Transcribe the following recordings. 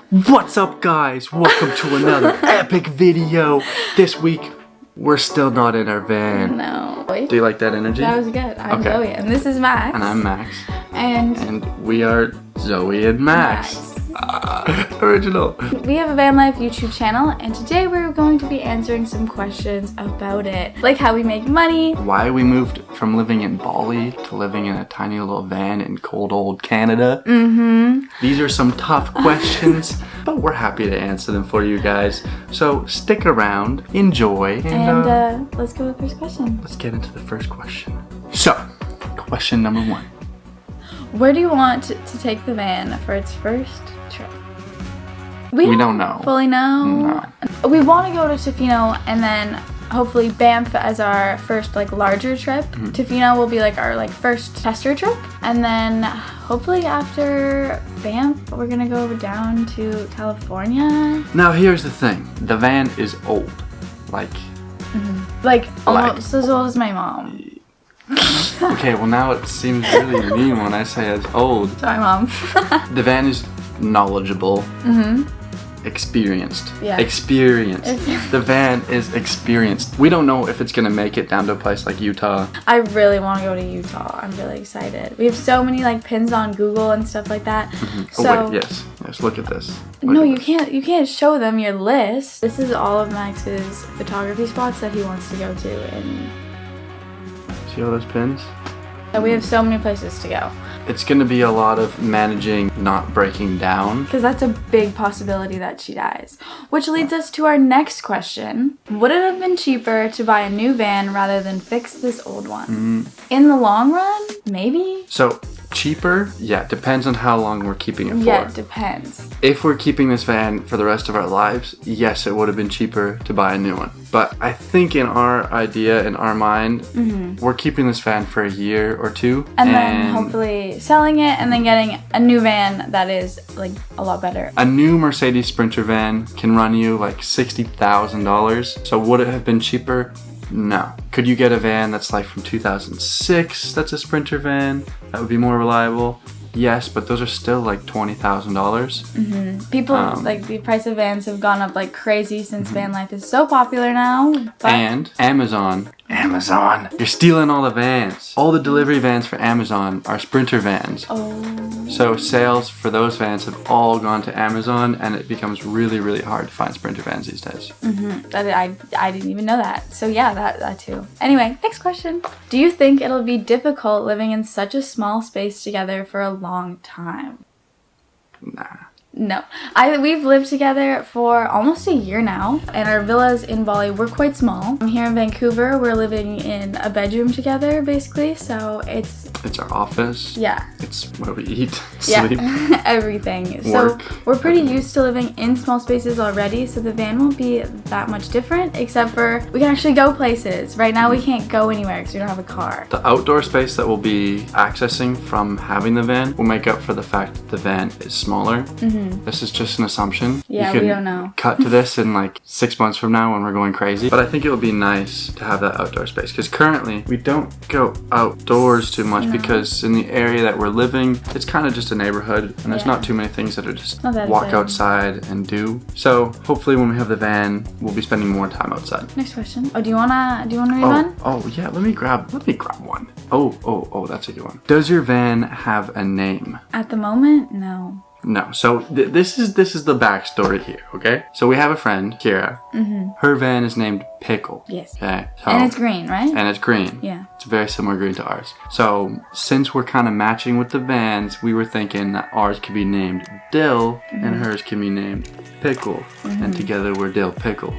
What's up, guys? Welcome to another epic video. This week, we're still not in our van. No. Do you like that energy? That was good. I'm Zoe, and this is Max. And I'm Max. And we are Zoe and Max. Original. We have a van life YouTube channel, and today we're going to be answering some questions about it. Like how we make money. Why we moved from living in Bali to living in a tiny little van in cold old Canada. These are some tough questions, but we're happy to answer them for you guys. So stick around, enjoy, and let's go with the first question. Let's get into the first question. So, question number 1. Where do you want to take the van for its first trip? We don't know. Fully know. No. We want to go to Tofino and then hopefully Banff as our first larger trip. Tofino will be our first tester trip, and then hopefully after Banff we're gonna go down to California. Now here's the thing. The van is old. Almost as old as my mom. Okay, well now it seems really mean when I say it's old. Sorry, Mom. The van is knowledgeable. Experienced. Yeah. Experienced. The van is experienced. We don't know if it's gonna make it down to a place like Utah. I really want to go to Utah. I'm really excited. We have so many pins on Google and stuff like that. So oh wait, yes. Look at this. You can't show them your list. This is all of Max's photography spots that he wants to go to, and see all those pins? so we have so many places to go. It's gonna be a lot of managing not breaking down. Because that's a big possibility that she dies. Which leads us to our next question. Would it have been cheaper to buy a new van rather than fix this old one? In the long run, maybe? So, cheaper? Yeah, depends on how long we're keeping it for. Yeah, it depends. If we're keeping this van for the rest of our lives, yes, it would have been cheaper to buy a new one. But I think in our idea, in our mind, we're keeping this van for a year or two. And then hopefully selling it and then getting a new van that is a lot better. A new Mercedes Sprinter van can run you $60,000. So would it have been cheaper? No. Could you get a van that's from 2006 that's a Sprinter van that would be more reliable? Yes, but those are still $20,000. People, the price of vans have gone up crazy since van life is so popular now. But and Amazon, you're stealing all the vans. All the delivery vans for Amazon are Sprinter vans. So sales for those vans have all gone to Amazon, and it becomes really, really hard to find Sprinter vans these days. I didn't even know that. So yeah, that too. Anyway, next question. Do you think it'll be difficult living in such a small space together for a long time? Nah. No. We've lived together for almost a year now, and our villas in Bali were quite small. Here in Vancouver, we're living in a bedroom together, basically, so it's our office. Yeah. It's where we eat, sleep. Yeah, everything. Work. So we're pretty used to living in small spaces already, so the van won't be that much different, except for we can actually go places. Right now we can't go anywhere because we don't have a car. The outdoor space that we'll be accessing from having the van will make up for the fact that the van is smaller. This is just an assumption. Yeah, we don't know. Cut to this in 6 months from now when we're going crazy. But I think it would be nice to have that outdoor space, because currently we don't go outdoors too much because in the area that we're living, it's kind of just a neighborhood, and there's not too many things that are just walk outside and do. So hopefully when we have the van, we'll be spending more time outside. Next question. Oh, do you wanna read one? Oh yeah, let me grab one. Oh, that's a good one. Does your van have a name? At the moment, no. No. So this is the backstory here, okay? So we have a friend, Kira. Her van is named Pickle. Yes. Okay. So, and it's green, right? And it's green. Yeah. It's very similar green to ours. So since we're kind of matching with the vans, we were thinking that ours could be named Dill and hers can be named Pickle. And together we're Dill Pickle.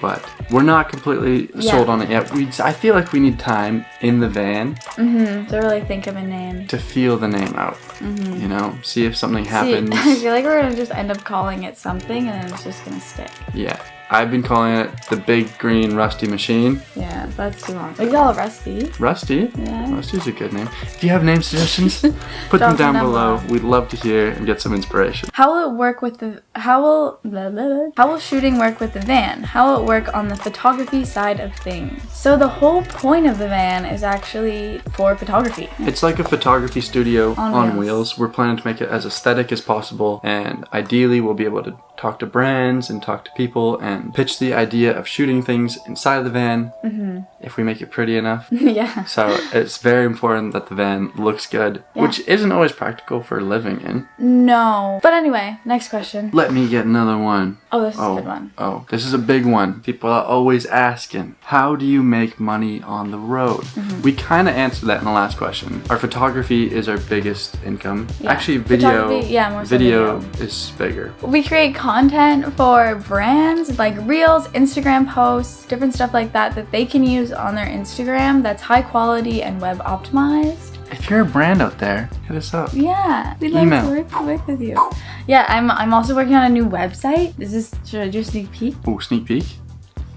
But we're not completely sold on it yet. I feel like we need time in the van to really think of a name. to feel the name out. You know, see if something happens. I feel like we're gonna just end up calling it something and then it's just gonna stick. Yeah. I've been calling it the big green rusty machine. Yeah, that's too long. We call it Rusty. Rusty? Yeah. Rusty's a good name. If you have name suggestions, put them Drop down below. We'd love to hear and get some inspiration. How will it work with the how will shooting work with the van? How will it work on the photography side of things? So the whole point of the van is actually for photography. It's like a photography studio on wheels. wheels. We're planning to make it as aesthetic as possible, and ideally we'll be able to talk to brands and talk to people and pitch the idea of shooting things inside of the van if we make it pretty enough. Yeah. So it's very important that the van looks good, which isn't always practical for living in. No. But anyway, next question. Let me get another one. Oh, this is a good one. Oh, this is a big one. People are always asking, how do you make money on the road? We kind of answered that in the last question. Our photography is our biggest income. Yeah. Actually, video more so video is bigger. We create content for brands like reels, Instagram posts, different stuff like that they can use on their Instagram that's high quality and web optimized. If you're a brand out there, hit us up. Yeah, we'd love to work with you. Yeah, I'm also working on a new website. Should I do a sneak peek? Oh, sneak peek.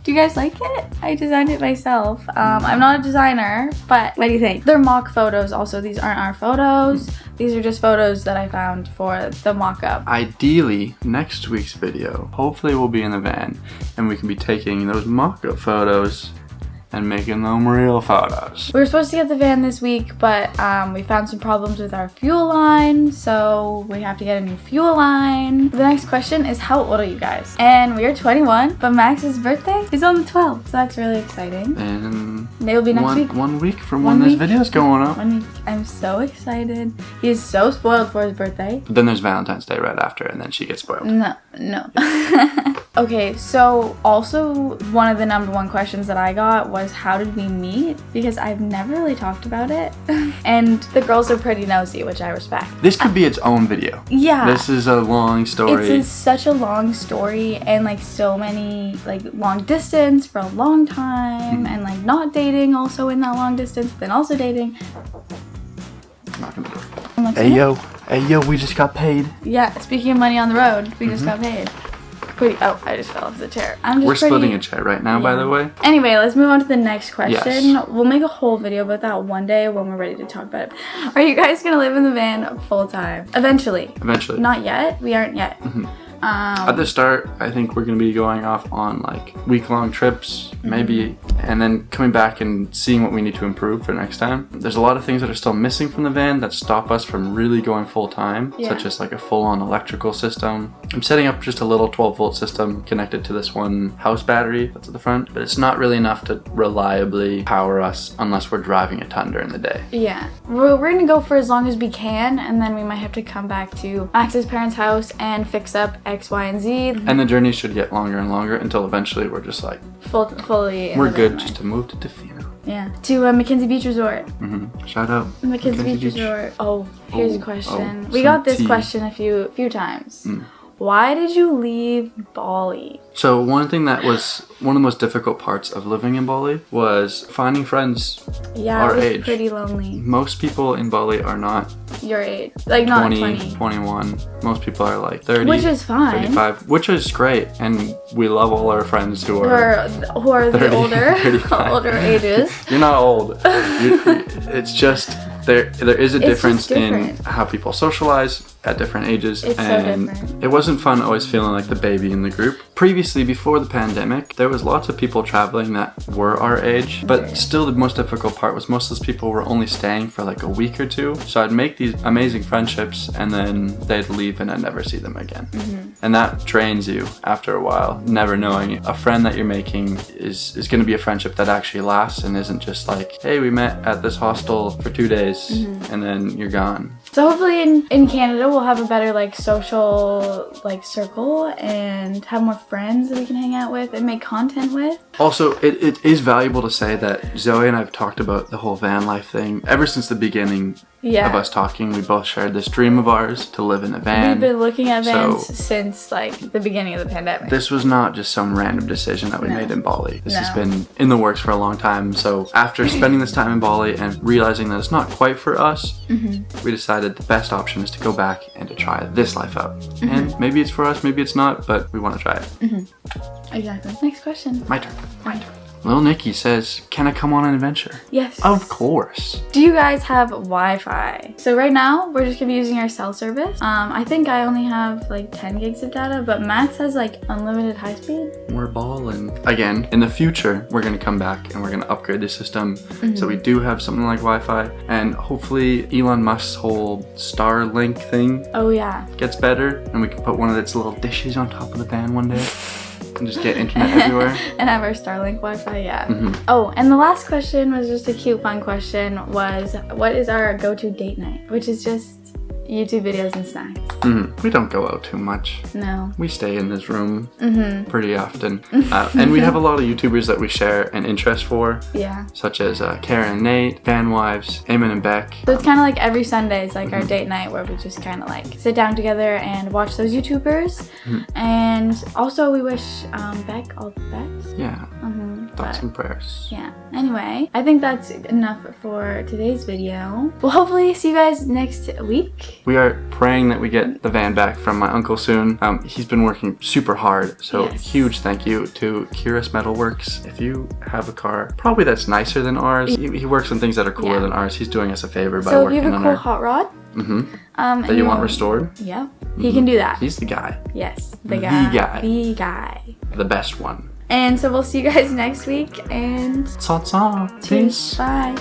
Do you guys like it? I designed it myself. I'm not a designer, but what do you think? They're mock photos also. These aren't our photos. These are just photos that I found for the mock-up. Ideally, next week's video, hopefully we'll be in the van and we can be taking those mock-up photos and making them real photos. We were supposed to get the van this week, but we found some problems with our fuel line, so we have to get a new fuel line. The next question is, how old are you guys? And we are 21, but Max's birthday is on the 12th, so that's really exciting. And they will be next week. 1 week from when this video is going up. 1 week. I'm so excited. He is so spoiled for his birthday. But then there's Valentine's Day right after, and then she gets spoiled. No. Okay, so also one of the #1 questions that I got was, how did we meet? Because I've never really talked about it. And the girls are pretty nosy, which I respect. This could be its own video. Yeah. This is a long story. It's such a long story, and like so many, like long distance for a long time, and like not dating also in that long distance, then also dating. I'm not gonna do it. Hey yo, we just got paid. Yeah, speaking of money on the road, we just got paid. Oh, I just fell off the chair. We're splitting a chair right now, by the way. Anyway, let's move on to the next question. Yes. We'll make a whole video about that one day when we're ready to talk about it. Are you guys gonna live in the van full time? Eventually. Not yet. We aren't yet. At the start, I think we're gonna be going off on like week-long trips, maybe, and then coming back and seeing what we need to improve for next time. There's a lot of things that are still missing from the van that stop us from really going full-time, such as like a full-on electrical system. I'm setting up just a little 12-volt system connected to this one house battery that's at the front, but it's not really enough to reliably power us unless we're driving a ton during the day. Yeah, we're gonna go for as long as we can, and then we might have to come back to Max's parents' house and fix up X, Y, and Z. And the journey should get longer and longer until eventually we're just like fully. We're good just to move to Tofino. Yeah, to Mackenzie Beach Resort. Shout out Mackenzie Beach Resort. Oh, here's a question. We got this question a few times. Why did you leave Bali? So one thing that was one of the most difficult parts of living in Bali was finding friends our it was age. Pretty lonely. Most people in Bali are not your age, like not 20, 21. Most people are like 30, which is fine, 35, which is great, and we love all our friends who are 30, the older 35. older ages. You're not old. It's just there is a difference in how people socialize at different ages, and so different. It wasn't fun always feeling like the baby in the group. Previously, before the pandemic, there was lots of people traveling that were our age, but still the most difficult part was most of those people were only staying for like a week or two. So I'd make these amazing friendships and then they'd leave and I'd never see them again. And that drains you after a while, never knowing a friend that you're making is going to be a friendship that actually lasts and isn't just like, hey, we met at this hostel for 2 days and then you're gone. So hopefully in Canada we'll have a better like social like circle and have more friends that we can hang out with and make content with. Also, it is valuable to say that Zoe and I have talked about the whole van life thing ever since the beginning of us talking. We both shared this dream of ours to live in a van. We've been looking at vans since like the beginning of the pandemic. This was not just some random decision that we made in Bali. This has been in the works for a long time. So after spending this time in Bali and realizing that it's not quite for us, we decided the best option is to go back and to try this life out. And maybe it's for us, maybe it's not, but we want to try it. Exactly. Next question. My turn. Lil Nicky says, can I come on an adventure? Yes. Of course. Do you guys have Wi-Fi? So right now, we're just gonna be using our cell service. I think I only have like 10 gigs of data, but Max has like unlimited high speed. We're balling. Again, in the future, we're gonna come back and we're gonna upgrade the system. So we do have something like Wi-Fi, and hopefully Elon Musk's whole Starlink thing Oh yeah. gets better, and we can put one of its little dishes on top of the van one day and just get internet everywhere. And have our Starlink Wi-Fi, yeah. Oh, and the last question was just a cute, fun question, was what is our go-to date night? Which is just YouTube videos and snacks. We don't go out too much. No. We stay in this room pretty often. And we have a lot of YouTubers that we share an interest for. Yeah. Such as Karen and Nate, Van Wives, Eamon and Beck. So it's kind of like every Sunday is like our date night where we just kind of like sit down together and watch those YouTubers. And also we wish Beck all the best. Yeah. Thoughts and prayers. Yeah. Anyway, I think that's enough for today's video. We'll hopefully see you guys next week. We are praying that we get the van back from my uncle soon. He's been working super hard, so huge thank you to Curious Metalworks. If you have a car, probably that's nicer than ours. He works on things that are cooler than ours. He's doing us a favor by so working if you have a on cool hot rod, that you want restored. Yeah, he can do that. He's the guy. Yes, the guy. The guy. The best one. And so we'll see you guys next week, and Ta-ta. cheers. Bye.